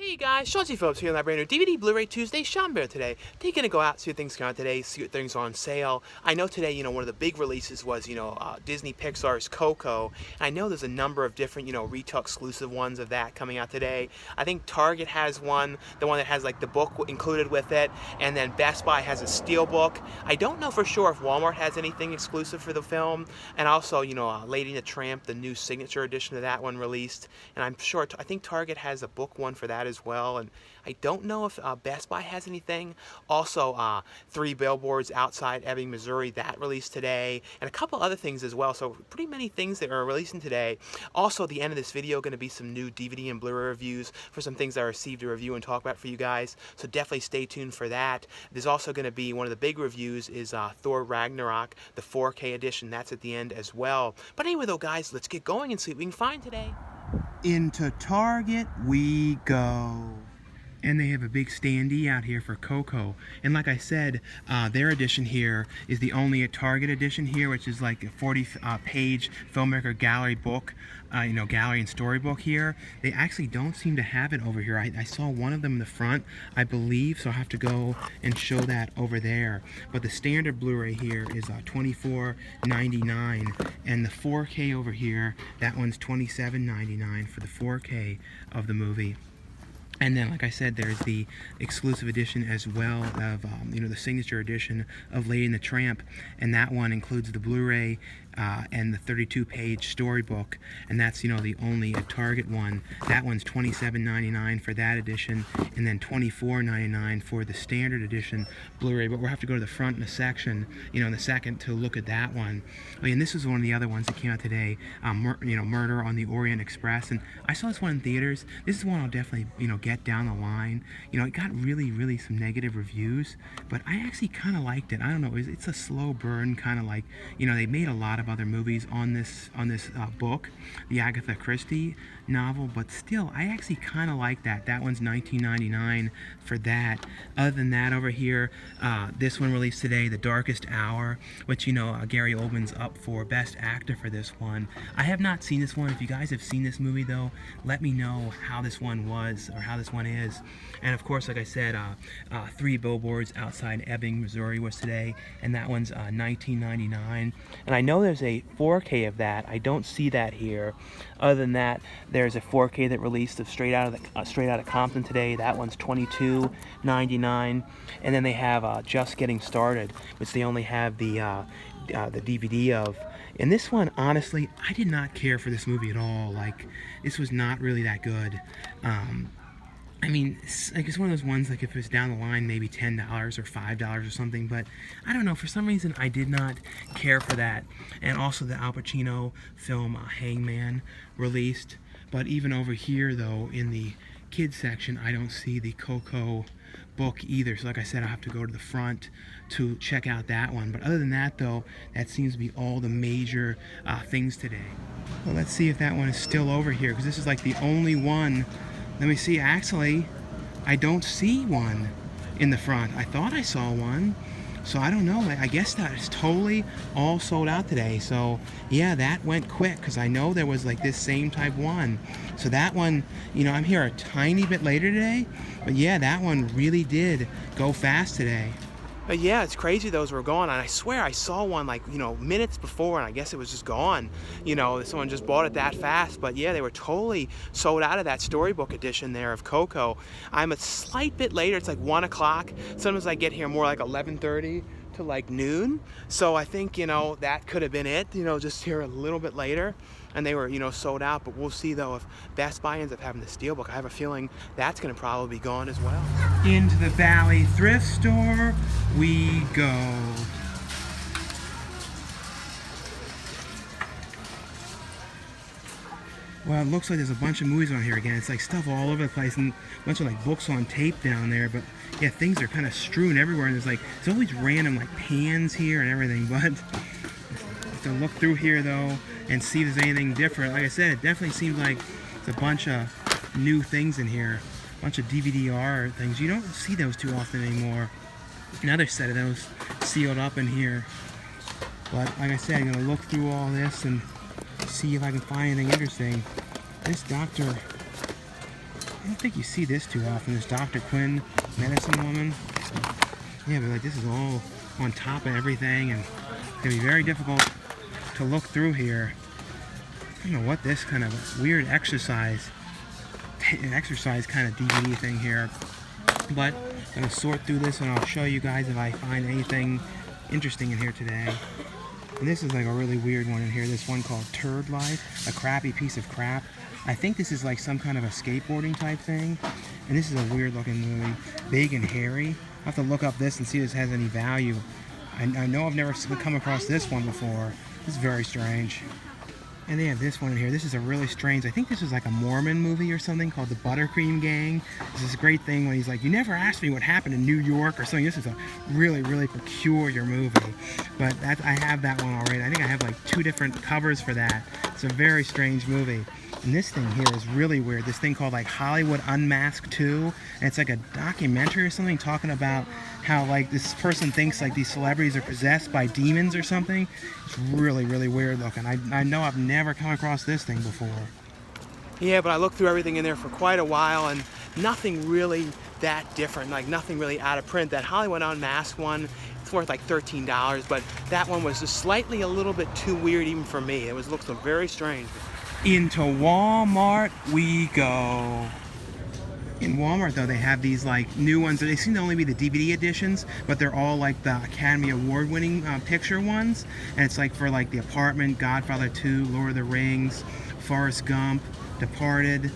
Hey guys, Sean T. Phillips here on that brand new DVD Blu-ray Tuesday Sean Bear today. Taking a go out, see what things come out today, see what things are on sale. I know today, one of the big releases was, Disney Pixar's Coco. I know there's a number of different, retail exclusive ones of that coming out today. I think Target has one, the one that has like the book included with it, and then Best Buy has a Steelbook. I don't know for sure if Walmart has anything exclusive for the film, and also, Lady and the Tramp, the new signature edition of that one released, and I'm sure, I think Target has a book one for that as well, and I don't know if Best Buy has anything. Also, 3 Billboards Outside Ebbing, Missouri, that released today, and a couple other things as well, so pretty many things that are releasing today. Also, at the end of this video, going to be some new DVD and Blu-ray reviews for some things I received to review and talk about for you guys, so definitely stay tuned for that. There's also going to be one of the big reviews is Thor Ragnarok, the 4K edition. That's at the end as well. But anyway, though, guys, let's get going and see what we can find today. Into Target we go. And they have a big standee out here for Coco. And like I said, their edition here is the only Target edition here, which is like a 40-page Filmmaker gallery book, gallery and storybook here. They actually don't seem to have it over here. I saw one of them in the front, I believe, so I'll have to go and show that over there. But the standard Blu-ray here is $24.99, and the 4K over here, that one's $27.99 for the 4K of the movie. And then, like I said, there's the exclusive edition as well of, the signature edition of Lady and the Tramp, and that one includes the Blu-ray and the 32-page storybook, and that's, the only Target one. That one's $27.99 for that edition, and then $24.99 for the standard edition Blu-ray. But we'll have to go to the front in a section, in a second to look at that one. And this is one of the other ones that came out today, Murder on the Orient Express, and I saw this one in theaters. This is one I'll definitely, get down the line. It got really some negative reviews, but I actually kind of liked it. I don't know, it's a slow burn, kind of like, they made a lot of other movies on this book, the Agatha Christie novel, but still, I actually kind of like that. That one's $19.99 for that. Other than that, over here, this one released today, The Darkest Hour, which, Gary Oldman's up for Best Actor for this one. I have not seen this one. If you guys have seen this movie, though, let me know how this one was, or how this one is. And of course, like I said, 3 Billboards Outside Ebbing, Missouri was today, and that one's $19.99. And I know there's a 4K of that. I don't see that here. Other than that, there's a 4K that released of Straight Out of Compton today. That one's $22.99. And then they have Just Getting Started, which they only have the DVD of. And this one, honestly, I did not care for this movie at all. Like, this was not really that good. I mean, it's one of those ones, like, if it was down the line, maybe $10 or $5 or something, but I don't know, for some reason, I did not care for that. And also the Al Pacino film, Hangman, released. But even over here, though, in the kids section, I don't see the Coco book either. So like I said, I'll have to go to the front to check out that one. But other than that, though, that seems to be all the major things today. Well, let's see if that one is still over here, because this is like the only one. Let me see. Actually, I don't see one in the front. I thought I saw one, so I don't know. I guess that is totally all sold out today. So yeah, that went quick, because I know there was like this same type one. So that one, I'm here a tiny bit later today, but yeah, that one really did go fast today. But yeah, it's crazy those were gone, and I swear I saw one like, minutes before, and I guess it was just gone. Someone just bought it that fast. But yeah, they were totally sold out of that storybook edition there of Coco. I'm a slight bit later. It's like 1 o'clock. Sometimes I get here more like 11:30 to like noon. So I think, that could have been it, just here a little bit later. And they were, sold out. But we'll see, though, if Best Buy ends up having the Steelbook. I have a feeling that's going to probably be gone as well. Into the Valley Thrift Store we go. Well, it looks like there's a bunch of movies on here again. It's like stuff all over the place, and a bunch of like books on tape down there. But yeah, things are kind of strewn everywhere, and there's always random like pans here and everything. But to look through here, though, and see if there's anything different. Like I said, it definitely seems like there's a bunch of new things in here. A bunch of DVD-R things. You don't see those too often anymore. Another set of those sealed up in here. But like I said, I'm going to look through all this and see if I can find anything interesting. This Dr. I don't think you see this too often, this Dr. Quinn medicine woman. Yeah, but like this is all on top of everything, and it's gonna be very difficult to look through here. I don't know what this kind of weird exercise kind of DVD thing here, but I'm gonna sort through this and I'll show you guys if I find anything interesting in here today. And this is like a really weird one in here, this one called Turd Life, a crappy piece of crap. I think this is like some kind of a skateboarding type thing, and this is a weird looking movie, big and hairy. I'll have to look up this and see if this has any value. I know I've never come across this one before. This is very strange. And they have this one in here. This is a really strange, I think this is like a Mormon movie or something called The Buttercream Gang. It's this great thing when he's like, you never asked me what happened in New York or something. This is a really, really peculiar movie. But I have that one already. I think I have like 2 different covers for that. It's a very strange movie. And this thing here is really weird. This thing called like Hollywood Unmasked 2. And it's like a documentary or something talking about how like this person thinks like these celebrities are possessed by demons or something. It's really, really weird looking. I know I've never come across this thing before. Yeah, but I looked through everything in there for quite a while and nothing really that different, like nothing really out of print. That Hollywood Unmasked one, it's worth like $13, but that one was just slightly a little bit too weird even for me. It looked very strange. Into Walmart we go. In Walmart though, they have these like new ones. They seem to only be the DVD editions, but they're all like the Academy Award winning picture ones. And it's like for like The Apartment, Godfather 2, Lord of the Rings, Forrest Gump, Departed,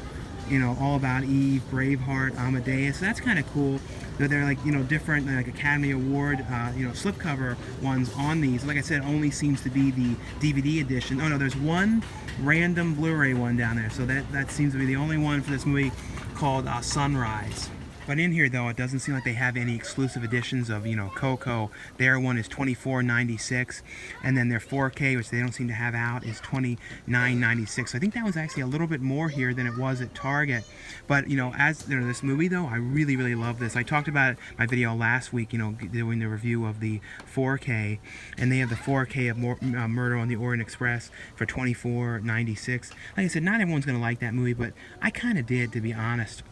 you know, All About Eve, Braveheart, Amadeus. So that's kind of cool. They're like, you know, different like Academy Award, you know, slipcover ones on these. Like I said, it only seems to be the DVD edition. Oh no, there's one random Blu-ray one down there. So that seems to be the only one for this movie, called Sunrise. But in here though, it doesn't seem like they have any exclusive editions of, you know, Coco. Their one is $24.96, and then their 4K, which they don't seem to have out, is $29.96. So I think that was actually a little bit more here than it was at Target. But you know, as you know, this movie though, I really, really love this. I talked about it in my video last week, you know, doing the review of the 4K, and they have the 4K of Murder on the Orient Express for $24.96. Like I said, not everyone's gonna like that movie, but I kind of did, to be honest.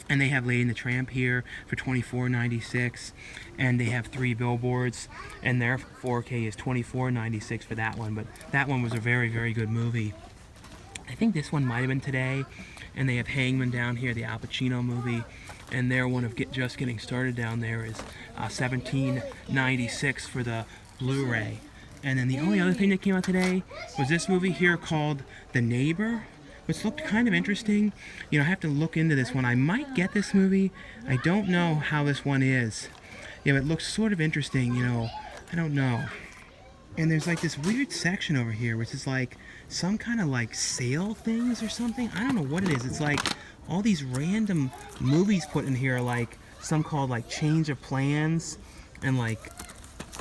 And they have Lady and the Tramp here for $24.96, and they have 3 Billboards, and their 4K is $24.96 for that one. But that one was a very, very good movie. I think this one might have been today, and they have Hangman down here, the Al Pacino movie, and their one of Just Getting Started down there is $17.96 for the Blu-ray. And then the only other thing that came out today was this movie here called The Neighbor, which looked kind of interesting. You know, I have to look into this one. I might get this movie. I don't know how this one is. Yeah, but it looks sort of interesting, you know. I don't know. And there's like this weird section over here, which is like some kind of like sale things or something. I don't know what it is. It's like all these random movies put in here, like some called like Change of Plans, and like,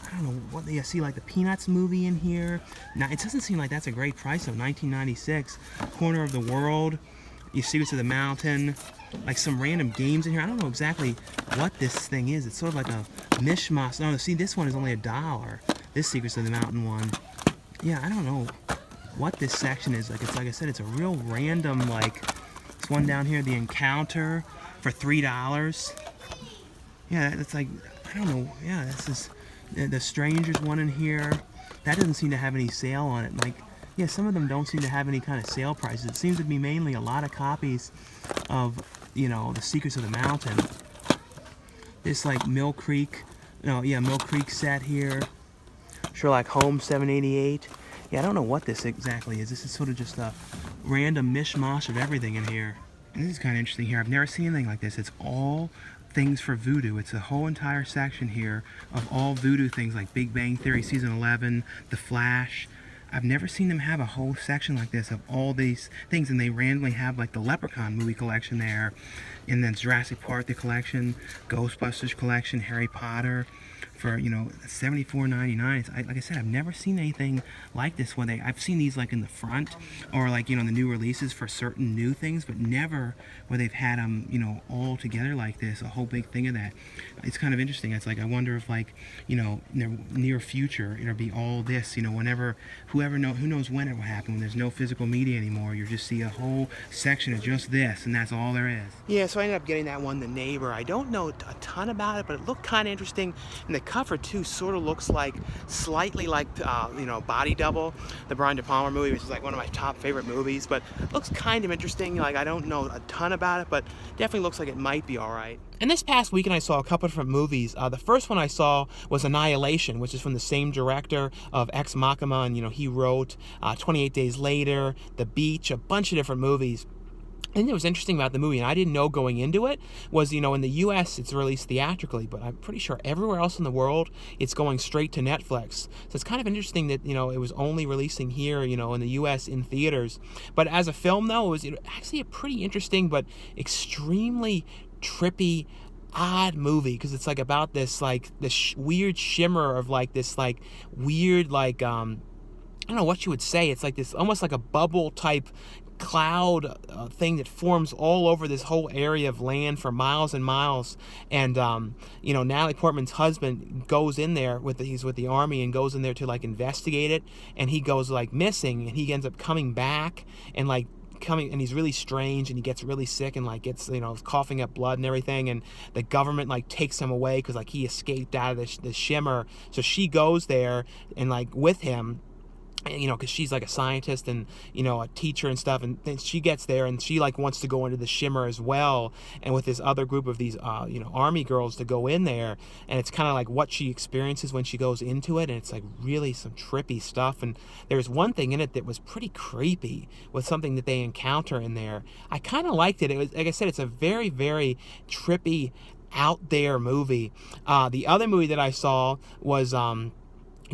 I don't know what they see, like the Peanuts movie in here. Now it doesn't seem like that's a great price though. $19.96. Corner of the World, You Secrets of the Mountain, like some random games in here. I don't know exactly what this thing is. It's sort of like a mishmash. No, see, this one is only $1. This Secrets of the Mountain one. Yeah, I don't know what this section is. Like, it's like I said, it's a real random, like this one down here, The Encounter, for $3. Yeah, it's like, I don't know. Yeah, this is the Strangers one in here. That doesn't seem to have any sale on it. Like, yeah, some of them don't seem to have any kind of sale prices. It seems to be mainly a lot of copies of, you know, The Secrets of the Mountain. This like Mill Creek, Mill Creek set here. Sherlock Holmes 788. Yeah, I don't know what this exactly is. This is sort of just a random mishmash of everything in here. And this is kind of interesting here. I've never seen anything like this. It's all things for voodoo. It's a whole entire section here of all voodoo things like Big Bang Theory Season 11, The Flash. I've never seen them have a whole section like this of all these things, and they randomly have like the Leprechaun movie collection there, and then Jurassic Park the collection, Ghostbusters collection, Harry Potter, for, you know, $74.99. Like I said, I've never seen anything like this when I've seen these like in the front or like, you know, the new releases for certain new things, but never where they've had them, you know, all together like this, a whole big thing of that. It's kind of interesting. It's like, I wonder if, like, you know, in the near future it'll be all this, you know, whenever, who knows when it will happen, when there's no physical media anymore, you just see a whole section of just this, and that's all there is. Yeah, so I ended up getting that one, The Neighbor. I don't know a ton about it, but it looked kind of interesting, and the cover too sort of looks like, slightly like, you know, Body Double, the Brian De Palma movie, which is like one of my top favorite movies, but it looks kind of interesting. Like, I don't know a ton about it, but definitely looks like it might be all right. And this past weekend I saw a couple different movies. The first one I saw was Annihilation, which is from the same director of Ex Machina, and, you know, he wrote 28 Days Later, The Beach, a bunch of different movies. I think that was interesting about the movie, and I didn't know going into it, was, you know, in the U.S. it's released theatrically, but I'm pretty sure everywhere else in the world it's going straight to Netflix. So it's kind of interesting that, you know, it was only releasing here, you know, in the U.S. in theaters. But as a film, though, it was actually a pretty interesting but extremely trippy, odd movie, because it's like about this, like, this weird shimmer of, like, this, like, weird, like, I don't know what you would say. It's like this, almost like a bubble type cloud thing that forms all over this whole area of land for miles and miles. And you know, Natalie Portman's husband goes in there he's with the army, and goes in there to, like, investigate it, and he goes, like, missing, and he ends up coming back, and, like, and he's really strange, and he gets really sick, and, like, gets, you know, coughing up blood and everything, and the government, like, takes him away because, like, he escaped out of the shimmer. So she goes there and, like, with him, you know, because she's like a scientist and, you know, a teacher and stuff, and then she gets there and she, like, wants to go into the shimmer as well, and with this other group of these you know, army girls to go in there, and it's kind of like what she experiences when she goes into it, and it's like really some trippy stuff. And there's one thing in it that was pretty creepy with something that they encounter in there. I kind of liked it. It was, like I said, it's a very, very trippy, out there movie. The other movie that I saw was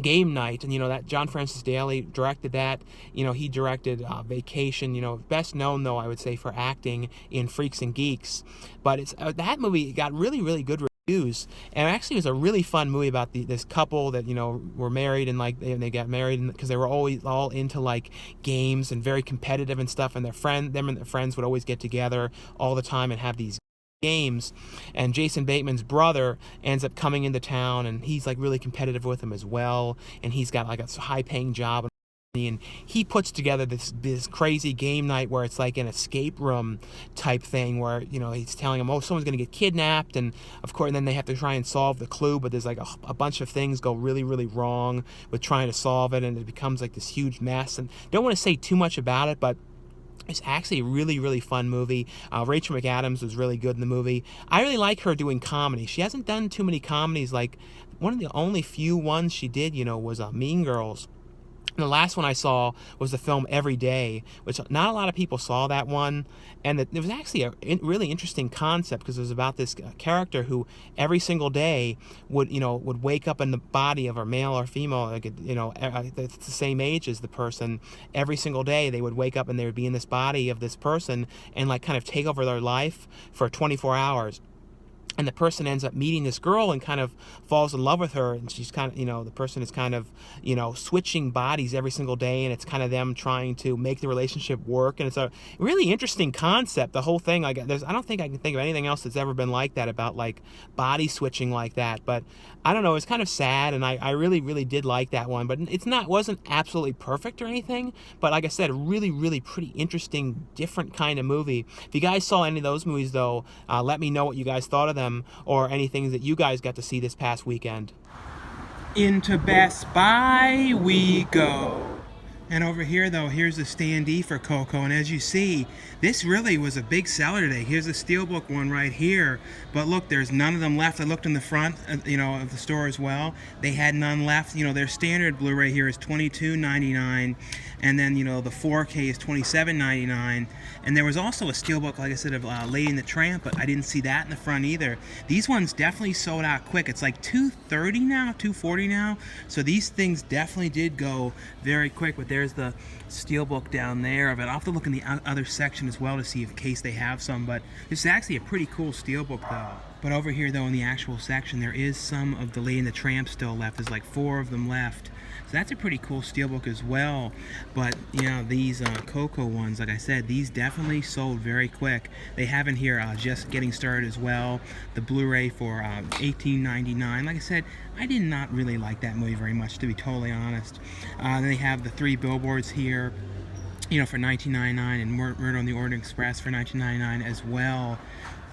Game Night, and, you know, that John Francis Daley directed that. You know, he directed Vacation, you know, best known, though, I would say, for acting in Freaks and Geeks. But it's that movie got really, really good reviews, and actually it was a really fun movie about this couple that, you know, were married, and, like, they got married because they were always all into, like, games and very competitive and stuff, and them and their friends would always get together all the time and have these games. And Jason Bateman's brother ends up coming into town, and he's, like, really competitive with him as well, and he's got, like, a high-paying job, and he puts together this crazy game night where it's like an escape room type thing, where, you know, he's telling them, oh, someone's going to get kidnapped, and of course, and then they have to try and solve the clue, but there's, like, a bunch of things go really, really wrong with trying to solve it, and it becomes, like, this huge mess. And don't want to say too much about it, but it's actually a really, really fun movie. Rachel McAdams was really good in the movie. I really like her doing comedy. She hasn't done too many comedies. Like, one of the only few ones she did, you know, was Mean Girls. And the last one I saw was the film Every Day, which not a lot of people saw that one. And it was actually a really interesting concept, because it was about this character who every single day would wake up in the body of a male or female, like, you know, that's the same age as the person. Every single day they would wake up and they would be in this body of this person and, like, kind of take over their life for 24 hours. And the person ends up meeting this girl and kind of falls in love with her, and she's kind of, you know, the person is kind of, you know, switching bodies every single day, and it's kind of them trying to make the relationship work. And it's a really interesting concept, the whole thing. Like, I don't think I can think of anything else that's ever been like that, about, like, body switching like that. But I don't know, it's kind of sad, and I really, really did like that one. But wasn't absolutely perfect or anything, but like I said, a really, really pretty interesting, different kind of movie. If you guys saw any of those movies, though, let me know what you guys thought of them, or anything that you guys got to see this past weekend. Into Best Buy we go. And over here, though, here's the standee for Coco, and as you see, this really was a big seller today. Here's the Steelbook one right here, but look, there's none of them left. I looked in the front, you know, of the store as well. They had none left. You know, their standard Blu-ray here is $22.99, and then, you know, the 4K is $27.99. And there was also a Steelbook, like I said, of Lady and the Tramp, but I didn't see that in the front either. These ones definitely sold out quick. It's like $230 now, $240 now. So these things definitely did go very quick. But there's there's the Steelbook down there of it. I'll have to look in the other section as well to see if in case they have some, but this is actually a pretty cool Steelbook though. But over here though in the actual section there is some of the Lady and the Tramp still left. There's like 4 of them left. So that's a pretty cool Steelbook as well. But you know, these Coco ones, like I said, these definitely sold very quick. They have in here Just Getting Started as well. The Blu-ray for $18.99. Like I said, I did not really like that movie very much, to be totally honest. Then they have the 3 billboards here, you know, for $19.99, and Murder on the Orient Express for $19.99 as well.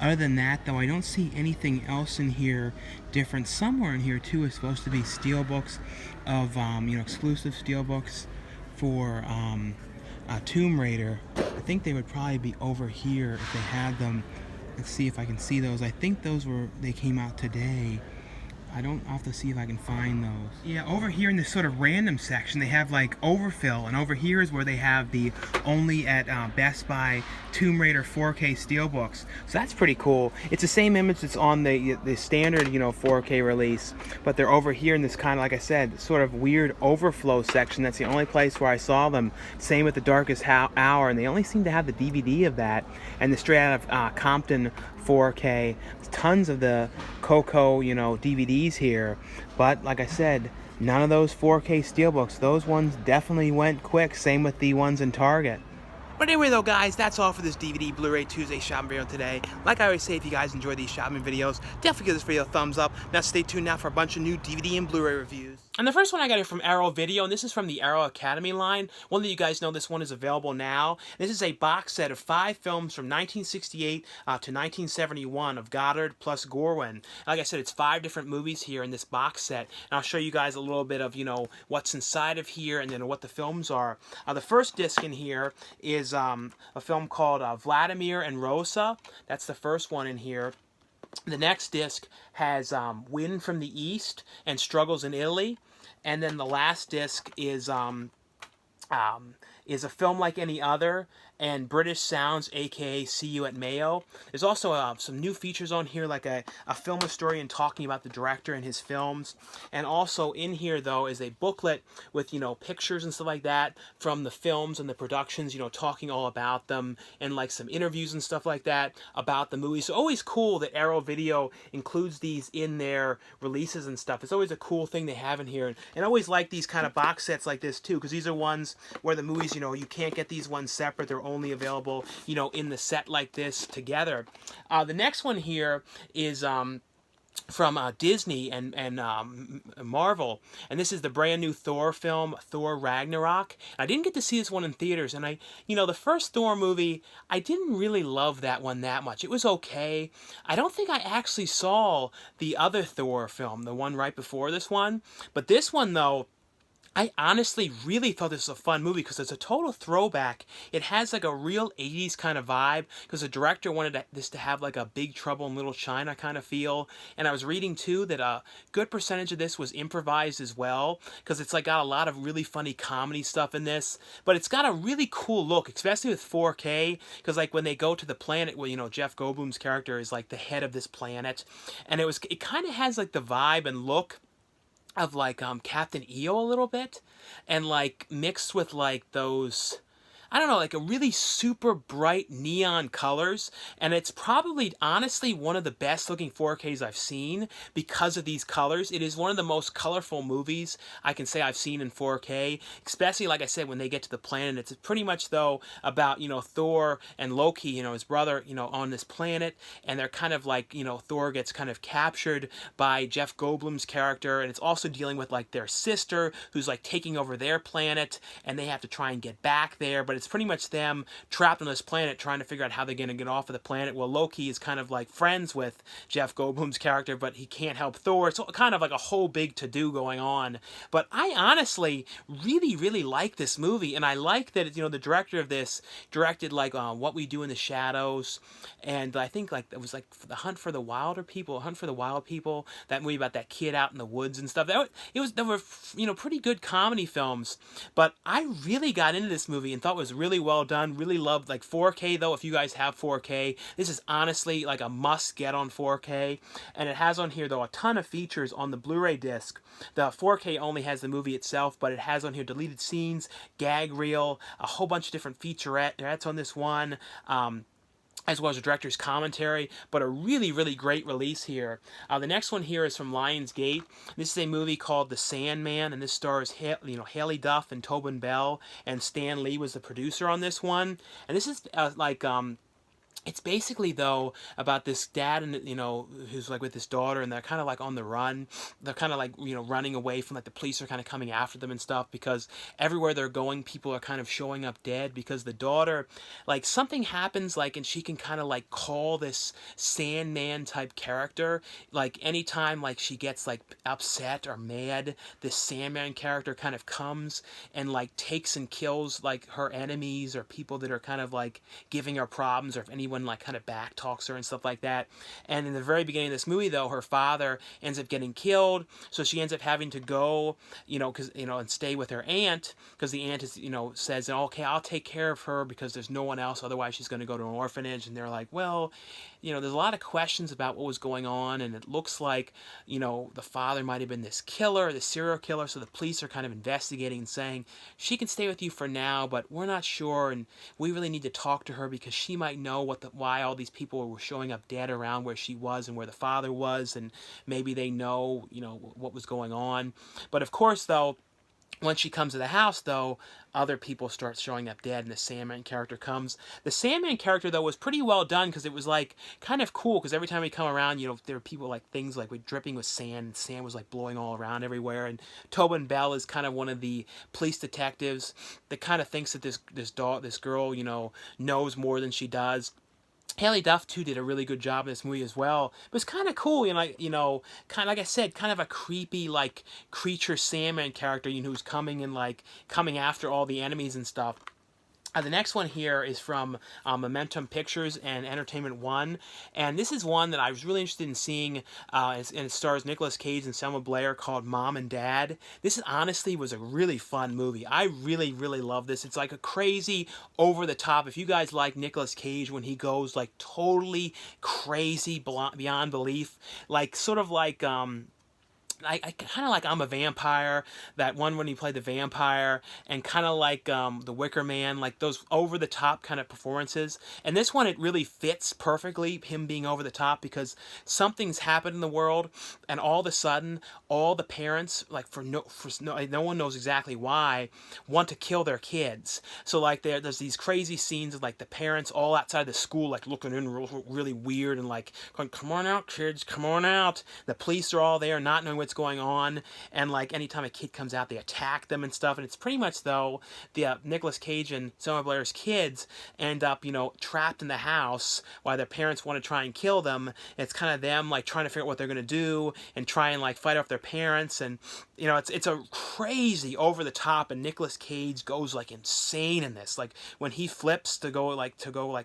Other than that, though, I don't see anything else in here different. Somewhere in here, too, is supposed to be steelbooks of, you know, exclusive steelbooks for Tomb Raider. I think they would probably be over here if they had them. Let's see if I can see those. I think they came out today. I'll have to see if I can find those. Yeah, over here in this sort of random section, they have like overfill, and over here is where they have the only at Best Buy Tomb Raider 4K Steelbooks. So that's pretty cool. It's the same image that's on the standard, you know, 4K release, but they're over here in this kind of, like I said, sort of weird overflow section. That's the only place where I saw them. Same with The Darkest Hour, and they only seem to have the DVD of that, and the straight out of Compton 4K. Tons of the Coco, you know, DVDs here, but like I said, none of those 4K Steelbooks. Those ones definitely went quick. Same with the ones in Target. But anyway though guys, that's all for this DVD Blu-ray Tuesday shopping video today. Like I always say, if you guys enjoy these shopping videos, definitely give this video a thumbs up. Now stay tuned now for a bunch of new DVD and Blu-ray reviews. And the first one I got here from Arrow Video, and this is from the Arrow Academy line. One that you guys know, this one is available now. This is a box set of 5 films from 1968 to 1971 of Godard plus Gorin. Like I said, it's 5 different movies here in this box set, and I'll show you guys a little bit of, you know, what's inside of here and then what the films are. The first disc in here is a film called Vladimir and Rosa. That's the first one in here. The next disc has Wind from the East and Struggles in Italy. And then the last disc is A Film Like Any Other and British Sounds, aka See You at Mayo. There's also some new features on here, like a film historian talking about the director and his films. And also in here, though, is a booklet with, you know, pictures and stuff like that from the films and the productions, you know, talking all about them, and like some interviews and stuff like that about the movies. So always cool that Arrow Video includes these in their releases and stuff. It's always a cool thing they have in here. And I always like these kind of box sets like this too, because these are ones where the movies, you know, you can't get these ones separate. They're only available, you know, in the set like this together. The next one here is from Disney and Marvel, and this is the brand new Thor film, Thor Ragnarok. I didn't get to see this one in theaters, and you know, the first Thor movie, I didn't really love that one that much. It was okay. I don't think I actually saw the other Thor film, the one right before this one, but this one though, I honestly really thought this was a fun movie because it's a total throwback. It has like a real 80s kind of vibe because the director wanted this to have like a Big Trouble in Little China kind of feel. And I was reading too that a good percentage of this was improvised as well, because it's like got a lot of really funny comedy stuff in this. But it's got a really cool look, especially with 4K, because like when they go to the planet where, you know, Jeff Goldblum's character is like the head of this planet, and it kind of has like the vibe and look of like Captain EO a little bit, and like mixed with like those, I don't know, like a really super bright neon colors. And it's probably honestly one of the best looking 4Ks I've seen because of these colors. It is one of the most colorful movies I can say I've seen in 4K, especially like I said when they get to the planet. It's pretty much though about, you know, Thor and Loki, you know, his brother, you know, on this planet, and they're kind of like, you know, Thor gets kind of captured by Jeff Goldblum's character, and it's also dealing with like their sister who's like taking over their planet, and they have to try and get back there, but it's pretty much them trapped on this planet trying to figure out how they're going to get off of the planet. Well, Loki is kind of like friends with Jeff Goldblum's character, but he can't help Thor. It's kind of like a whole big to-do going on. But I honestly really, really like this movie, and I like that, you know, the director of this directed like What We Do in the Shadows, and I think like it was like The Hunt for the Wild People, that movie about that kid out in the woods and stuff. They were, you know, pretty good comedy films, but I really got into this movie and thought it was was really well done. Really loved, like, 4K though. If you guys have 4K, this is honestly like a must get on 4K. And it has on here though a ton of features on the Blu-ray disc. The 4K only has the movie itself, but it has on here deleted scenes, gag reel, a whole bunch of different featurettes on this one. As well as a director's commentary, but a really, really great release here. The next one here is from Lionsgate. This is a movie called The Sandman, and this stars Haley Duff and Tobin Bell, and Stan Lee was the producer on this one. And this is it's basically, though, about this dad and, who's, like, with his daughter, and they're kind of, like, on the run. They're kind of, like, running away from, like, the police are kind of coming after them and stuff, because everywhere they're going, people are kind of showing up dead, because the daughter, like, something happens, like, and she can kind of, like, call this Sandman type character. Like, anytime, like, she gets, like, upset or mad, this Sandman character kind of comes and, like, takes and kills, like, her enemies or people that are kind of, like, giving her problems, or if anyone like kind of back talks her and stuff like that. And in the very beginning of this movie though, her father ends up getting killed, so she ends up having to go, and stay with her aunt, because the aunt is, says, okay, I'll take care of her because there's no one else, otherwise she's going to go to an orphanage. And they're like, well, there's a lot of questions about what was going on, and it looks like, the father might have been this killer, this serial killer, so the police are kind of investigating and saying, she can stay with you for now, but we're not sure, and we really need to talk to her because she might know why all these people were showing up dead around where she was and where the father was, and maybe they know, what was going on. But of course, though, once she comes to the house, though, other people start showing up dead, and the Sandman character comes. The Sandman character, though, was pretty well done, because it was, like, kind of cool, because every time we come around, there were people, like, things, like, with dripping with sand, and sand was, like, blowing all around everywhere, and Tobin Bell is kind of one of the police detectives that kind of thinks that this girl, knows more than she does. Haley Duff too did a really good job in this movie as well. It was kind of cool, kind of like I said, kind of a creepy, like, creature Sandman character, who's coming and, like, coming after all the enemies and stuff. The next one here is from Momentum Pictures and Entertainment One, and this is one that I was really interested in seeing, and it stars Nicolas Cage and Selma Blair, called Mom and Dad. This honestly was a really fun movie. I really, really love this. It's like a crazy, over the top. If you guys like Nicolas Cage when he goes, like, totally crazy beyond belief, like, sort of like, I kind of like I'm a Vampire, that one when he played the vampire, and kind of like The Wicker Man, like those over-the-top kind of performances. And this one, it really fits perfectly, him being over the top, because something's happened in the world, and all of a sudden, all the parents, like no one knows exactly why, want to kill their kids. So like there's these crazy scenes of, like, the parents all outside the school, like, looking in really weird, and, like, going, come on out, kids, come on out. The police are all there, not knowing what's going on, and, like, anytime a kid comes out, they attack them and stuff. And it's pretty much, though, the Nicolas Cage and Selma Blair's kids end up, trapped in the house while their parents want to try and kill them. It's kind of them, like, trying to figure out what they're going to do and try and, like, fight off their parents. And it's a crazy, over the top, and Nicolas Cage goes, like, insane in this. Like, when he flips to go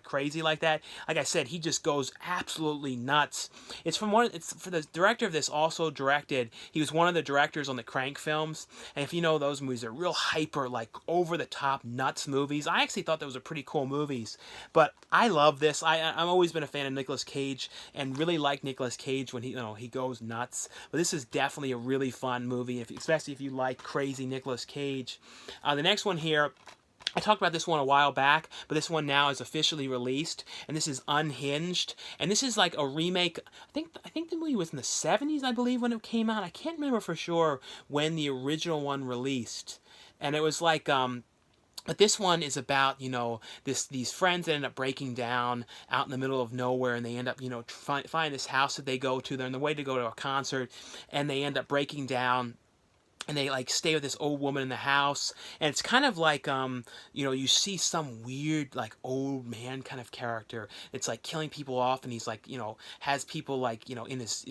crazy like that, like I said, he just goes absolutely nuts. It's for the director of this, also directed, he was one of the directors on the Crank films, and if you know those movies, they're real hyper, like, over the top nuts movies. I actually thought those were pretty cool movies, but I love this. I've always been a fan of Nicolas Cage, and really like Nicolas Cage when he goes nuts. But this is definitely a really fun movie, especially if you like crazy Nicolas Cage. The next one here, I talked about this one a while back, but this one now is officially released, and this is Unhinged, and this is like a remake. I think the movie was in the 70s, I believe, when it came out. I can't remember for sure when the original one released, and it was like, but this one is about, these friends that end up breaking down out in the middle of nowhere, and they end up, find this house that they go to. They're on the way to go to a concert, and they end up breaking down, and they, like, stay with this old woman in the house, and it's kind of like, you see some weird, like, old man kind of character. It's like killing people off, and he's like, has people, like, in this,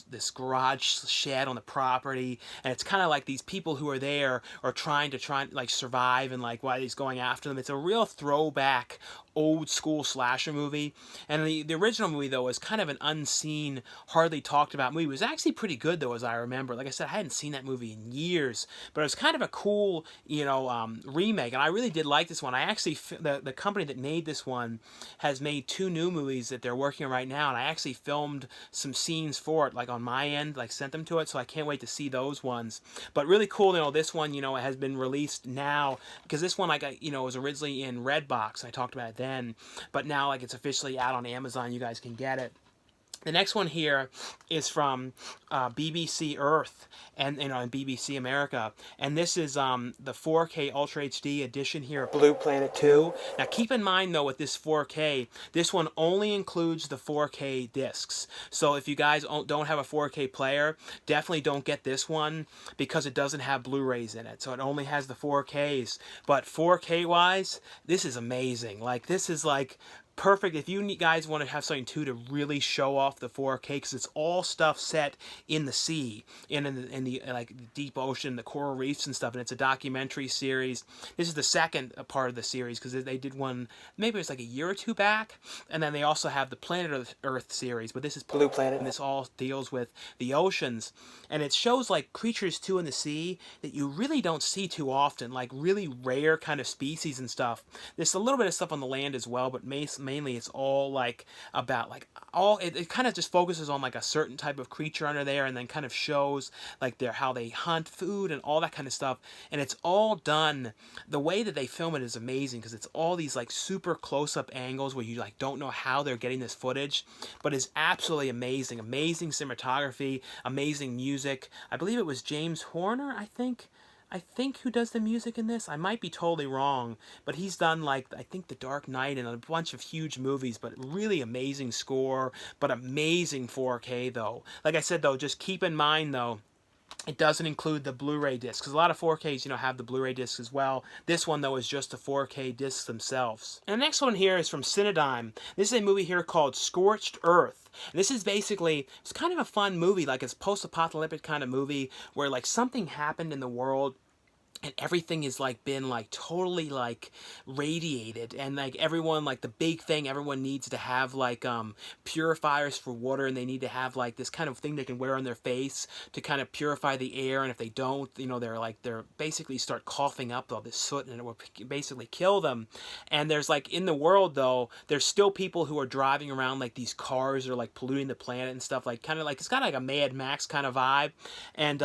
this garage shed on the property, and it's kind of like these people who are there are trying to like survive, and, like, while he's going after them. It's a real throwback, old school slasher movie. And the original movie, though, was kind of an unseen, hardly talked about movie. It was actually pretty good, though, as I remember. Like I said, I hadn't seen that movie in years, but it was kind of a cool, remake. And I really did like this one. I actually, the company that made this one has made 2 new movies that they're working on right now, and I actually filmed some scenes for it, like on my end, like sent them to it, so I can't wait to see those ones. But really cool, this one, has been released now, because this one, like, was originally in Redbox. I talked about it then, but now, like, it's officially out on Amazon. You guys can get it. The next one here is from BBC Earth and BBC America, and this is the 4K Ultra HD edition here of Blue Planet 2. Now keep in mind though, with this 4K, this one only includes the 4K discs. So if you guys don't have a 4K player, definitely don't get this one because it doesn't have Blu-rays in it. So it only has the 4Ks. But 4K wise, this is amazing. Like, this is like perfect if you guys want to have something too to really show off the 4K, because it's all stuff set in the sea, in the like deep ocean, the coral reefs and stuff, and it's a documentary series. This is the second part of the series, because they did one, maybe it was like a year or 2 back, and then they also have the Planet Earth series, but this is Blue Planet, and this all deals with the oceans, and it shows like creatures too in the sea that you really don't see too often, like really rare kind of species and stuff. There's a little bit of stuff on the land as well, but mainly it's all like about like it kind of just focuses on like a certain type of creature under there, and then kind of shows like how they hunt food and all that kind of stuff. And it's all done, the way that they film it is amazing, because it's all these like super close-up angles where you like don't know how they're getting this footage, but it's absolutely amazing cinematography, amazing music. I believe it was James Horner, I think who does the music in this. I might be totally wrong, but he's done like, I think, The Dark Knight and a bunch of huge movies, but really amazing score, but amazing 4K though. Like I said though, just keep in mind though, it doesn't include the Blu-ray discs, because a lot of 4Ks, have the Blu-ray discs as well. This one, though, is just the 4K discs themselves. And the next one here is from Cinedigm. This is a movie here called Scorched Earth. And this is basically, it's kind of a fun movie, like it's post-apocalyptic kind of movie, where like something happened in the world, and everything is like been like totally like radiated, and like everyone, like the big thing, everyone needs to have like purifiers for water, and they need to have like this kind of thing they can wear on their face to kind of purify the air, and if they don't, they're basically start coughing up all this soot, and it will basically kill them. And there's like, in the world though, there's still people who are driving around like these cars that are like polluting the planet and stuff, like kind of like, it's got like a Mad Max kind of vibe. And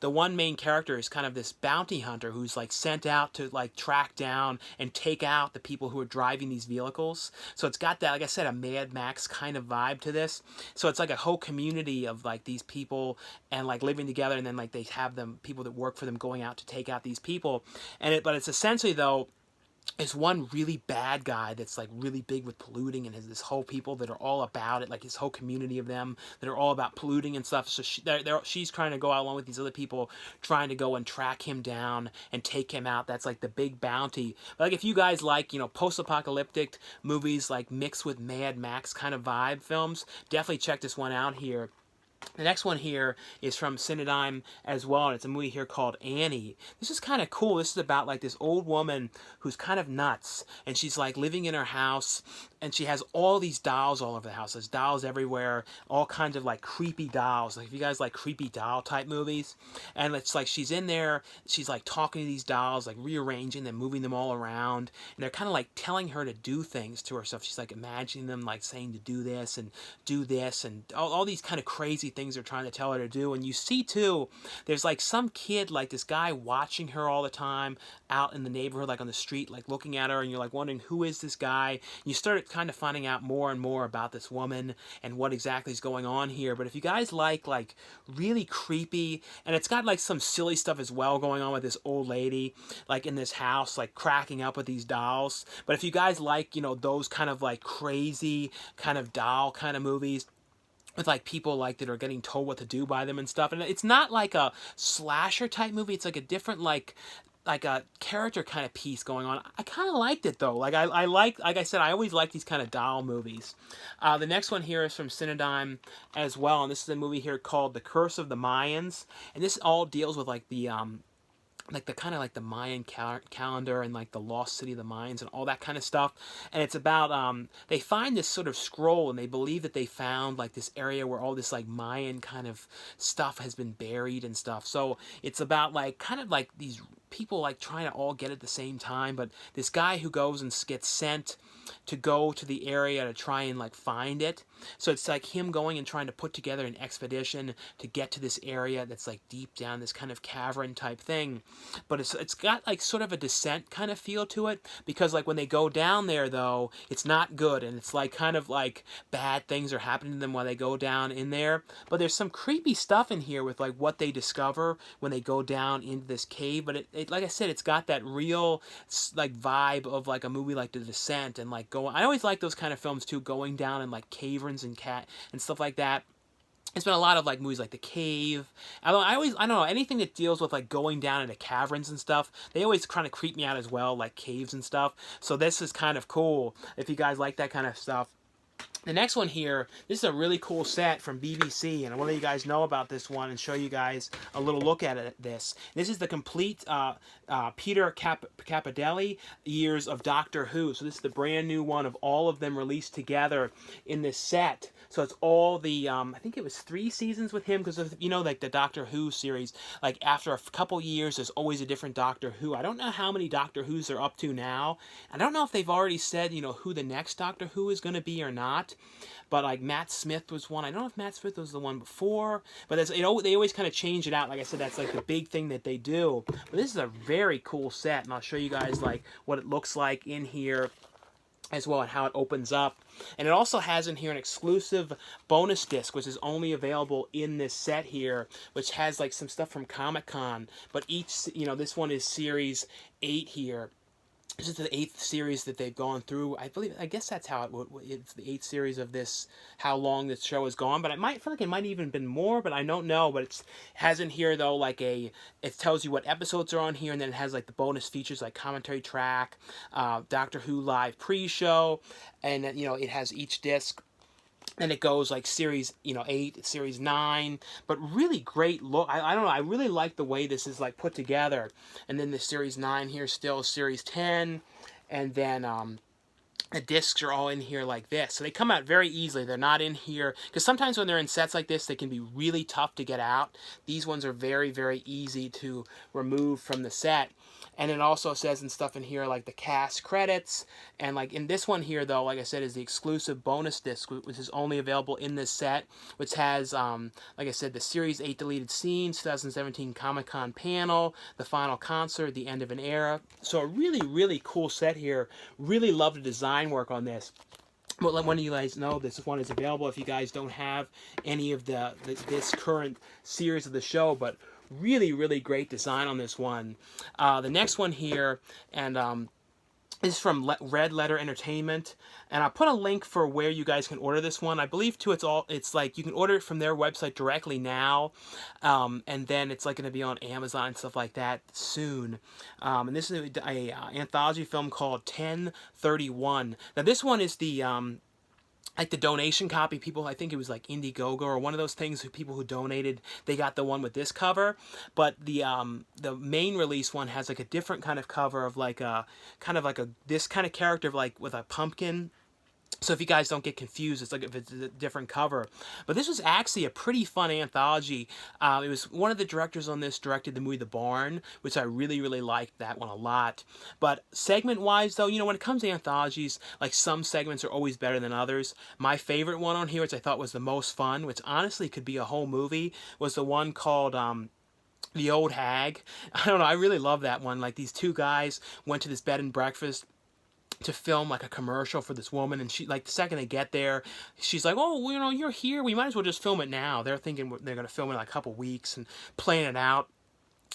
the one main character is kind of this bounty hunter who's like sent out to like track down and take out the people who are driving these vehicles. So it's got that, like I said, a Mad Max kind of vibe to this. So it's like a whole community of like these people and like living together, and then like they have them, people that work for them, going out to take out these people. But it's essentially though, is one really bad guy that's like really big with polluting, and has this whole people that are all about it, like his whole community of them that are all about polluting and stuff. So she's trying to go out along with these other people, trying to go and track him down and take him out. That's like the big bounty. But like, if you guys like, post-apocalyptic movies like mixed with Mad Max kind of vibe films, definitely check this one out here. The next one here is from Cinedigm as well, and it's a movie here called Annie. This is kind of cool. This is about like this old woman who's kind of nuts, and she's like living in her house, and she has all these dolls all over the house. There's dolls everywhere, all kinds of like creepy dolls. Like if you guys like creepy doll type movies, and it's like she's in there, she's like talking to these dolls, like rearranging them, moving them all around, and they're kind of like telling her to do things to herself. She's like imagining them like saying to do this and all these kind of crazy things they're trying to tell her to do. And you see too, there's like some kid, like this guy watching her all the time out in the neighborhood, like on the street, like looking at her, and you're like wondering, who is this guy? And you start kind of finding out more and more about this woman and what exactly is going on here. But if you guys like really creepy, and it's got like some silly stuff as well going on with this old lady like in this house, like cracking up with these dolls. But if you guys like, those kind of like crazy kind of doll kind of movies with like people like that are getting told what to do by them and stuff, and it's not like a slasher type movie, it's like a different like a character kind of piece going on. I kind of liked it though. Like like I said, I always like these kind of doll movies. The next one here is from Cinedigm as well, and this is a movie here called The Curse of the Mayans, and this all deals with like the like the kind of like the Mayan calendar and like the lost city of the Mayans and all that kind of stuff. And it's about they find this sort of scroll, and they believe that they found like this area where all this like Mayan kind of stuff has been buried and stuff. So it's about like kind of like these people like trying to all get at the same time, but this guy who goes and gets sent to go to the area to try and like find it. So it's like him going and trying to put together an expedition to get to this area that's like deep down, this kind of cavern type thing. But it's got like sort of a descent kind of feel to it, because like when they go down there though, it's not good, and it's like kind of like bad things are happening to them while they go down in there. But there's some creepy stuff in here with like what they discover when they go down into this cave. But it like I said, it's got that real like vibe of like a movie like The Descent, and like going. I always like those kind of films too, going down in like caverns and stuff like that. It's been a lot of like movies like The Cave. Although I don't know, anything that deals with like going down into caverns and stuff, they always kind of creep me out as well, like caves and stuff. So this is kind of cool if you guys like that kind of stuff. The next one here, this is a really cool set from BBC, and I want to let you guys know about this one and show you guys a little look at it. This is the complete Peter Capaldi years of Doctor Who. So this is the brand new one of all of them released together in this set. So it's all the, I think it was 3 seasons with him, because you know, like the Doctor Who series, like after a couple years, there's always a different Doctor Who. I don't know how many Doctor Who's they're up to now. I don't know if they've already said, you know, who the next Doctor Who is going to be or not. But like Matt Smith was one. I don't know if Matt Smith was the one before, but they always kind of change it out. Like I said, that's like the big thing that they do. But this is a very cool set, and I'll show you guys like what it looks like in here as well, and how it opens up. And it also has in here an exclusive bonus disc, which is only available in this set here, which has like some stuff from Comic-Con. But each, you know, this one is series 8 here. This is the 8th series that they've gone through. I guess that's how it's the 8th series of this, how long this show has gone. But I feel like it might even been more, but I don't know. But it has in here, though, like it tells you what episodes are on here, and then it has like the bonus features like commentary track, Doctor Who live pre-show, and then, you know, it has each disc. And it goes like series, you know, 8, series 9, but really great look. I don't know, I really like the way this is like put together. And then the series 9 here, still series 10, and then the discs are all in here like this. So they come out very easily. They're not in here, because sometimes when they're in sets like this, they can be really tough to get out. These ones are very, very easy to remove from the set. And it also says and stuff in here like the cast credits. And like in this one here, though, like I said, is the exclusive bonus disc, which is only available in this set, which has, like I said, the Series 8 deleted scenes, 2017 Comic-Con panel, the final concert, the end of an era. So a really, really cool set here. Really love the design work on this. Well, let one of you guys know this one is available if you guys don't have any of this current series of the show, but really, really great design on this one. The next one here, and is from Red Letter Entertainment, and I'll put a link for where you guys can order this one. I believe too, it's like you can order it from their website directly now, and then it's like going to be on Amazon and stuff like that soon. And this is a anthology film called 1031. Now this one is the like the donation copy. People, I think it was like Indiegogo or one of those things, people who donated, they got the one with this cover. But the main release one has like a different kind of cover of like a kind of like this kind of character like with a pumpkin. So if you guys don't get confused, it's like if it's a different cover. But this was actually a pretty fun anthology. It was one of the directors on this directed the movie The Barn, which I really, really liked that one a lot. But segment-wise, though, you know, when it comes to anthologies, like some segments are always better than others. My favorite one on here, which I thought was the most fun, which honestly could be a whole movie, was the one called The Old Hag. I don't know, I really love that one. Like these two guys went to this bed and breakfast to film like a commercial for this woman, and she, like, the second they get there, she's like, oh, well, you know, you're here, we might as well just film it now. They're thinking they're going to film it in like a couple weeks and plan it out.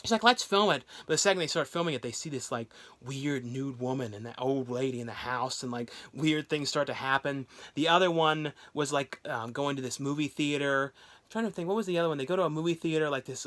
She's like, let's film it. But the second they start filming it, they see this like weird nude woman and that old lady in the house, and like weird things start to happen. The other one was like going to this movie theater. I'm trying to think, what was the other one? They go to a movie theater, like this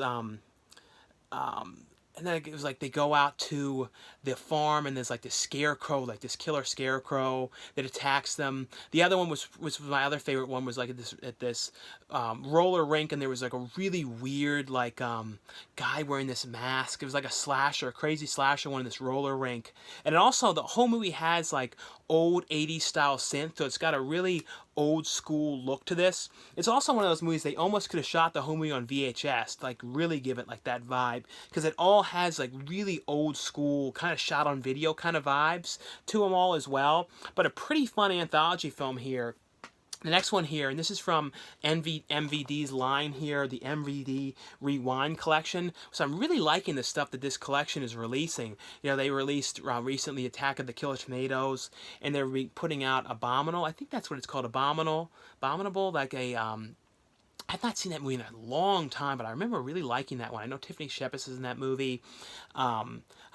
and then it was like they go out to the farm and there's like this scarecrow, like this killer scarecrow that attacks them. The other one was my other favorite one, was like at this roller rink, and there was like a really weird like guy wearing this mask. It was like a slasher, a crazy slasher one in this roller rink. And also the whole movie has like old 80s style synth, so it's got a really old school look to this. It's also one of those movies they almost could have shot the whole movie on VHS, like really give it like that vibe, because it all has like really old school kind of shot on video kind of vibes to them all as well. But a pretty fun anthology film here. The next one here, and this is from MVD's line here, the MVD Rewind collection. So I'm really liking the stuff that this collection is releasing. You know, they released recently Attack of the Killer Tomatoes, and they're putting out Abominable. I think that's what it's called, Abominable, like a I've not seen that movie in a long time, but I remember really liking that one. I know Tiffany Shepis is in that movie. I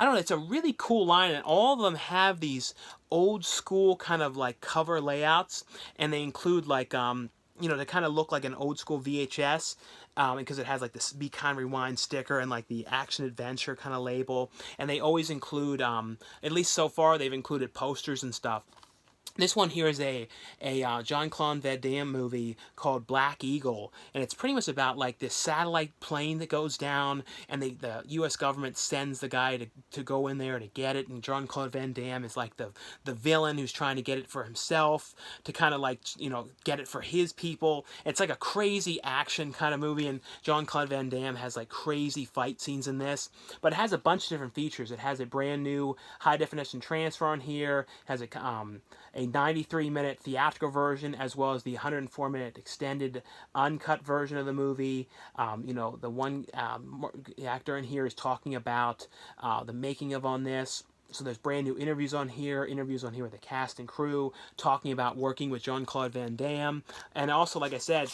don't know, it's a really cool line, and all of them have these old school kind of like cover layouts, and they include like, you know, they kind of look like an old school VHS, because it has like this Be Kind Rewind sticker and like the action adventure kind of label, and they always include, at least so far, they've included posters and stuff. This one here is a Jean-Claude Van Damme movie called Black Eagle, and it's pretty much about like this satellite plane that goes down, and the U.S. government sends the guy to go in there to get it, and Jean-Claude Van Damme is like the villain who's trying to get it for himself, to kind of like, you know, get it for his people. It's like a crazy action kind of movie, and Jean-Claude Van Damme has like crazy fight scenes in this, but it has a bunch of different features. It has a brand new high definition transfer on here, has a 93-minute theatrical version, as well as the 104-minute extended uncut version of the movie. You know, the one actor in here is talking about the making of on this. So there's brand new interviews on here with the cast and crew, talking about working with Jean-Claude Van Damme. And also, like I said,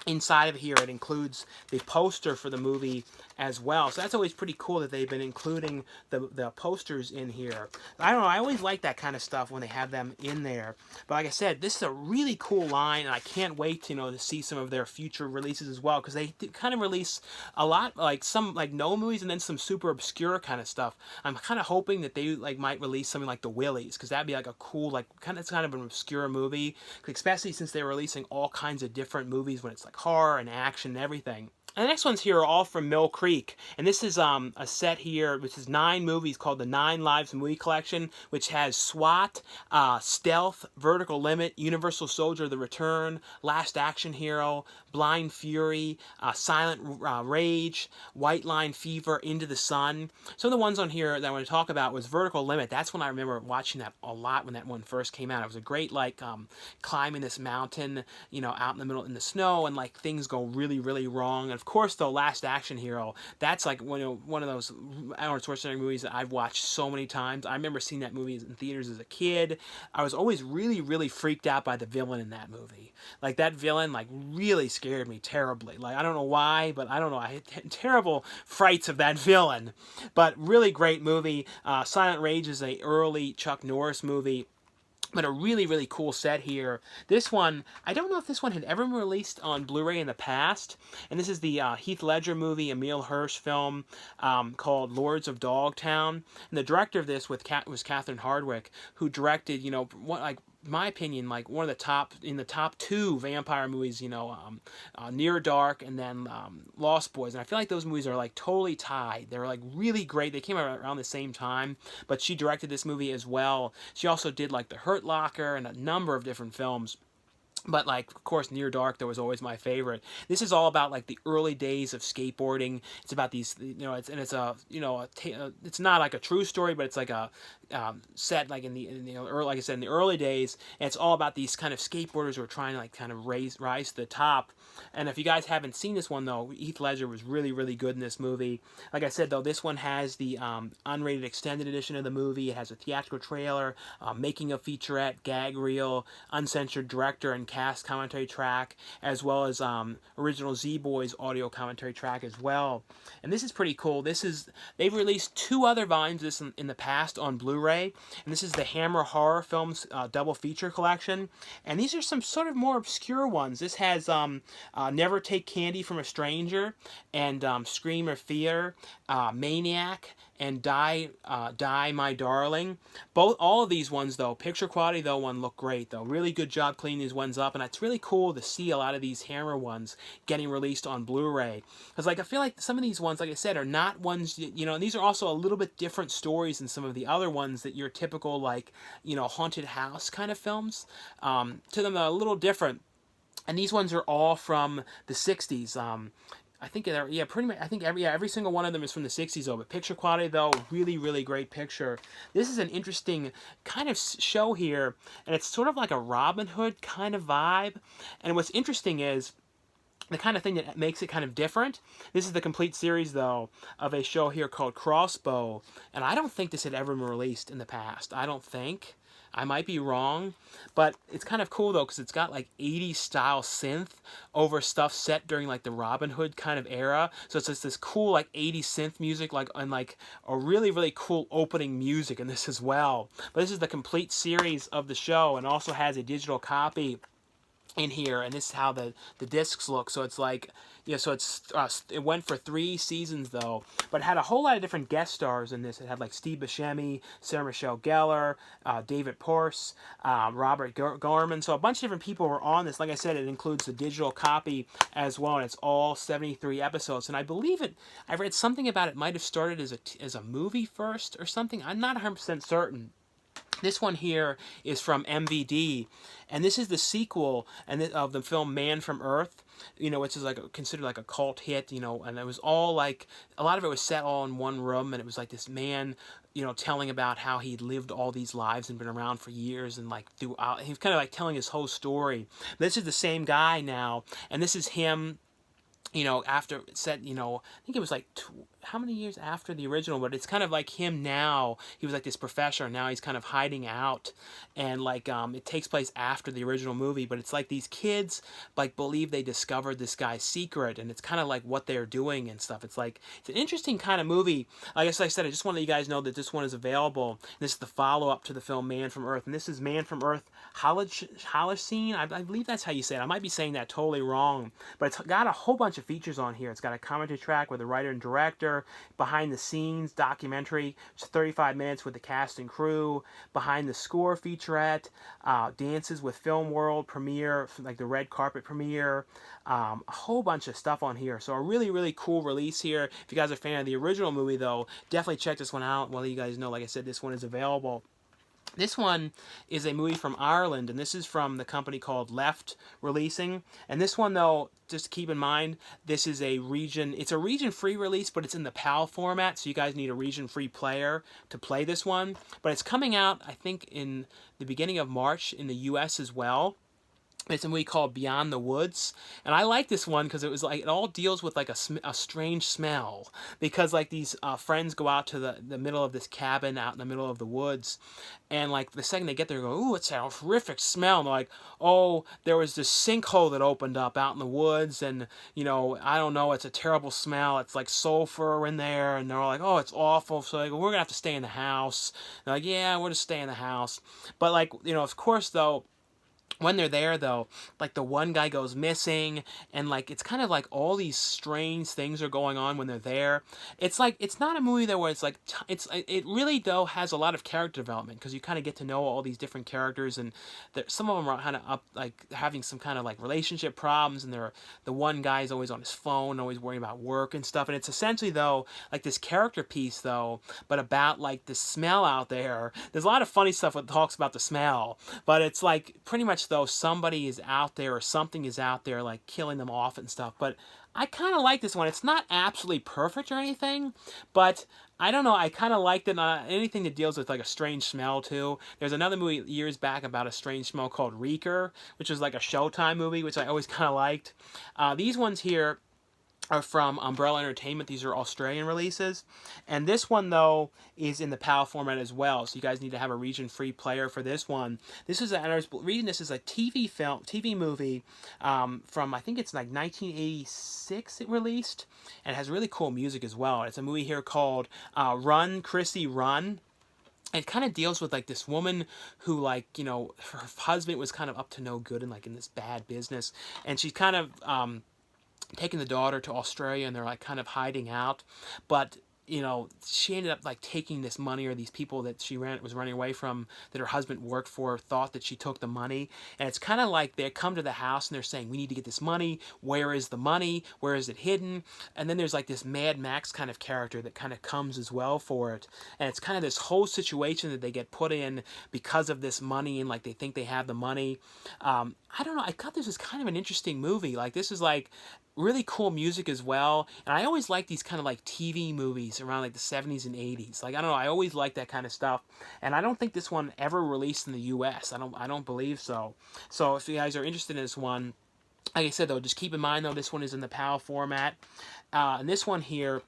inside of here it includes the poster for the movie as well. So that's always pretty cool that they've been including the posters in here. I don't know, I always like that kind of stuff when they have them in there. But like I said, this is a really cool line, and I can't wait, you know, to see some of their future releases as well, because they kind of release a lot, like some like no movies and then some super obscure kind of stuff. I'm kind of hoping that they like might release something like The Willies, because that'd be like a cool, like kind of an obscure movie, especially since they're releasing all kinds of different movies when it's like horror and action and everything. And the next ones here are all from Mill Creek, and this is a set here which is 9 movies called the 9 Lives Movie Collection, which has SWAT, Stealth, Vertical Limit, Universal Soldier: The Return, Last Action Hero, Blind Fury, Silent Rage, White Line Fever, Into the Sun. Some of the ones on here that I want to talk about was Vertical Limit. That's when I remember watching that a lot when that one first came out. It was a great like climbing this mountain, you know, out in the middle in the snow, and like things go really, really wrong. And of course, though, Last Action Hero, that's like one of those Arnold Schwarzenegger movies that I've watched so many times. I remember seeing that movie in theaters as a kid. I was always really, really freaked out by the villain in that movie. Like, that villain, like, really scared me terribly. Like, I don't know why, but I don't know. I had terrible frights of that villain. But really great movie. Silent Rage is a early Chuck Norris movie. But a really, really cool set here. This one, I don't know if this one had ever been released on Blu-ray in the past. And this is the Heath Ledger movie, Emile Hirsch film called Lords of Dogtown. And the director of this was Catherine Hardwicke, who directed, you know, what, like, my opinion, like one of the top 2 vampire movies, you know, Near Dark and then Lost Boys. And I feel like those movies are like totally tied. They're like really great. They came out around the same time, but she directed this movie as well. She also did like The Hurt Locker and a number of different films. But, like, of course, Near Dark, that was always my favorite. This is all about, like, the early days of skateboarding. It's about these, you know, it's a, you know, it's not like a true story, but it's like a set, like, in the early, like I said, in the early days. And it's all about these kind of skateboarders who are trying to, like, kind of rise to the top. And if you guys haven't seen this one, though, Heath Ledger was really, really good in this movie. Like I said, though, this one has the unrated extended edition of the movie. It has a theatrical trailer, making of featurette, gag reel, uncensored director and cast commentary track, as well as original Z-Boys audio commentary track as well. And this is pretty cool. They've released 2 other volumes of this in the past on Blu-ray, and this is the Hammer Horror Films double feature collection. And these are some sort of more obscure ones. This has Never Take Candy from a Stranger, and Scream or Fear, Maniac, and Die My Darling. All of these ones, though, picture quality, though, one look great, though. Really good job cleaning these ones up, and it's really cool to see a lot of these Hammer ones getting released on Blu-ray. Because, like, I feel like some of these ones, like I said, are not ones, you know, and these are also a little bit different stories than some of the other ones that your typical, like, you know, haunted house kind of films. To them, they're a little different. And these ones are all from the 60s. I think they're, pretty much, I think every single one of them is from the 60s, though. But picture quality, though, really, really great picture. This is an interesting kind of show here, and it's sort of like a Robin Hood kind of vibe. And what's interesting is the kind of thing that makes it kind of different. This is the complete series, though, of a show here called Crossbow. And I don't think this had ever been released in the past. I don't think. I might be wrong, but it's kind of cool, though, because it's got, like, 80s style synth over stuff set during, like, the Robin Hood kind of era. So it's just this cool, like, 80s synth music, like, and, like, a really, really cool opening music in this as well. But this is the complete series of the show, and also has a digital copy in here, and this is how the discs look. So it's like, you know, so it went for 3 seasons, though, but it had a whole lot of different guest stars in this. It had like Steve Buscemi, Sarah Michelle Gellar, David Porce, Robert Gorman. So a bunch of different people were on this. Like I said, it includes the digital copy as well, and it's all 73 episodes. And I believe I read something about it might have started as a movie first or something. I'm not 100% certain. This one here is from MVD, and this is the sequel of the film Man from Earth, you know, which is like considered like a cult hit, you know, and it was all like, a lot of it was set all in one room, and it was like this man, you know, telling about how he'd lived all these lives and been around for years, and like throughout, he was kind of like telling his whole story. This is the same guy now, and this is him, you know, after set, you know, I think it was like how many years after the original, but it's kind of like him now. He was like this professor, and now he's kind of hiding out, and like it takes place after the original movie, but it's like these kids like believe they discovered this guy's secret, and it's kind of like what they're doing and stuff. It's like, it's an interesting kind of movie. I guess, like I said, I just want to let you guys know that this one is available. This is the follow-up to the film Man from Earth, and this is Man from Earth Holocene. I believe that's how you say it. I might be saying that totally wrong, but it's got a whole bunch of features on here. It's got a commentary track with the writer and director, behind the scenes documentary, which is 35 minutes with the cast and crew, behind the score featurette, dances with Film World premiere, like the red carpet premiere, a whole bunch of stuff on here. So a really, really cool release here. If you guys are a fan of the original movie, though, definitely check this one out. Well, you guys know, like I said, this one is available. This one is a movie from Ireland, and this is from the company called Left Releasing. And this one, though, just keep in mind, this is it's a region-free release, but it's in the PAL format, so you guys need a region-free player to play this one. But it's coming out, I think, in the beginning of March in the US as well. It's a movie called Beyond the Woods, and I like this one because it was like, it all deals with like a strange smell, because like these friends go out to the middle of this cabin out in the middle of the woods, and like the second they get there, they go, ooh, it's a horrific smell, and they're like, oh, there was this sinkhole that opened up out in the woods, and you know, I don't know, it's a terrible smell, it's like sulfur in there, and they're all like, oh, it's awful, so they go, we're gonna have to stay in the house. They're like, yeah, we'll just stay in the house. But like, you know, of course, though, when they're there, though, like the one guy goes missing, and like it's kind of like all these strange things are going on when they're there. It's like, it's not a movie though where it's like it really though has a lot of character development, because you kind of get to know all these different characters, and some of them are kind of up, like having some kind of like relationship problems, and the one guy is always on his phone, always worrying about work and stuff. And it's essentially though like this character piece though, but about like the smell out there. There's a lot of funny stuff that talks about the smell, but it's like pretty much though somebody is out there or something is out there like killing them off and stuff. But I kind of like this one. It's not absolutely perfect or anything, but I don't know, I kind of liked it. Anything that deals with like a strange smell too. There's another movie years back about a strange smell called Reeker, which was like a Showtime movie, which I always kind of liked. These ones here, are from Umbrella Entertainment. These are Australian releases. And this one, though, is in the PAL format as well. So you guys need to have a region-free player for this one. This is reading this is a TV movie from, I think it's like 1986 it released. And it has really cool music as well. It's a movie here called Run, Chrissie, Run. It kind of deals with like this woman who, like, you know, her husband was kind of up to no good and like in this bad business. And she's kind of taking the daughter to Australia, and they're like kind of hiding out, but you know, she ended up like taking this money, or these people that she was running away from, that her husband worked for, thought that she took the money. And it's kind of like they come to the house and they're saying, we need to get this money. Where is the money? Where is it hidden? And then there's like this Mad Max kind of character that kind of comes as well for it. And it's kind of this whole situation that they get put in because of this money, and like they think they have the money. I don't know. I thought this was kind of an interesting movie. Like, this is like really cool music as well. And I always like these kind of like TV movies around like the 70s and 80s. Like, I don't know, I always like that kind of stuff. And I don't think this one ever released in the US. I don't believe so. So if you guys are interested in this one, like I said though, just keep in mind though, this one is in the PAL format. And this one here,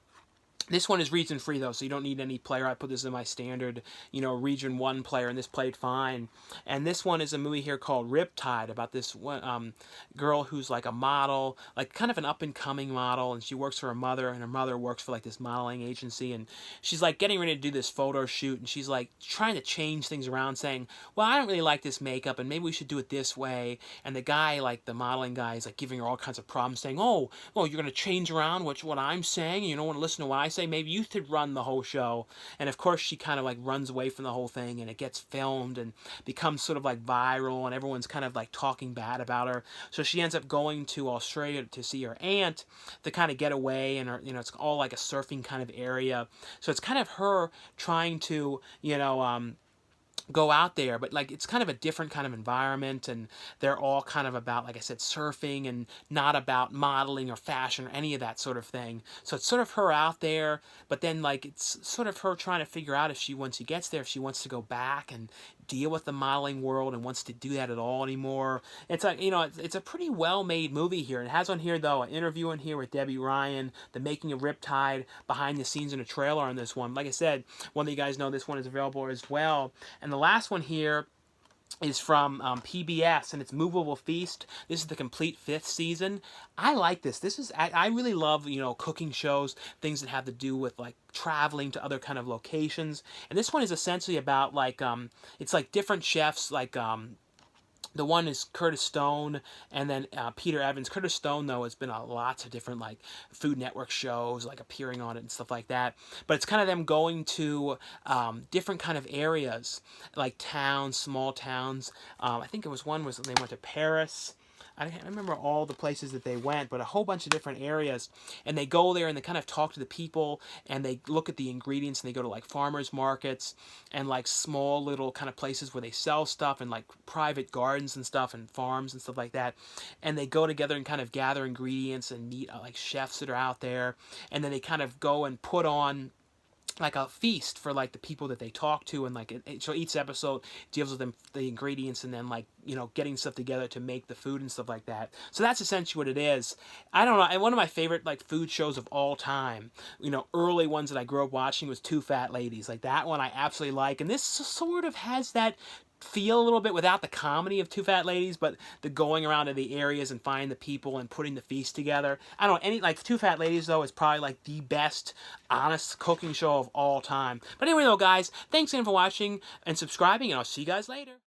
this one is region free though, so you don't need any player. I put this in my standard, you know, region 1 player, and this played fine. And this one is a movie here called Riptide, about this one girl who's like a model, like kind of an up and coming model, and she works for her mother, and her mother works for like this modeling agency, and she's like getting ready to do this photo shoot, and she's like trying to change things around, saying, well, I don't really like this makeup, and maybe we should do it this way. And the guy, like the modeling guy, is like giving her all kinds of problems, saying, oh, you're gonna change around what I'm saying, and you don't want to listen to what I say. Maybe you should run the whole show. And of course she kind of like runs away from the whole thing, and it gets filmed and becomes sort of like viral, and everyone's kind of like talking bad about her. So she ends up going to Australia to see her aunt to kind of get away, and her, you know, it's all like a surfing kind of area. So it's kind of her trying to, you know, go out there, but like it's kind of a different kind of environment, and they're all kind of about, like I said, surfing, and not about modeling or fashion or any of that sort of thing. So it's sort of her out there, but then like it's sort of her trying to figure out if she, once she gets there, if she wants to go back and deal with the modeling world and wants to do that at all anymore. It's like, you know, it's a pretty well-made movie here. It has on here though an interview in here with Debbie Ryan, the making of Riptide, behind the scenes, and a trailer on this one. Like I said, one of you guys know this one is available as well. And the last one here is from PBS, and it's Moveable Feast. This is the complete 5th season. I like this. I really love, you know, cooking shows, things that have to do with like traveling to other kind of locations. And this one is essentially about like it's like different chefs, like the one is Curtis Stone, and then Peter Evans. Curtis Stone, though, has been on lots of different like Food Network shows, like appearing on it and stuff like that. But it's kind of them going to different kind of areas, like towns, small towns. I think it was one was they went to Paris. I can't remember all the places that they went, but a whole bunch of different areas. And they go there and they kind of talk to the people, and they look at the ingredients, and they go to like farmers markets and like small little kind of places where they sell stuff, and like private gardens and stuff, and farms and stuff like that. And they go together and kind of gather ingredients and meet like chefs that are out there. And then they kind of go and put on like a feast for like the people that they talk to, and like so each episode deals with them, the ingredients, and then like, you know, getting stuff together to make the food and stuff like that. So that's essentially what it is. I don't know, and one of my favorite like food shows of all time, you know, early ones that I grew up watching, was Two Fat Ladies. Like that one I absolutely like, and this sort of has that feel a little bit without the comedy of Two Fat Ladies, but the going around to the areas and finding the people and putting the feast together. I don't know, any like Two Fat Ladies though is probably like the best honest cooking show of all time. But anyway though, guys, thanks again for watching and subscribing, and I'll see you guys later.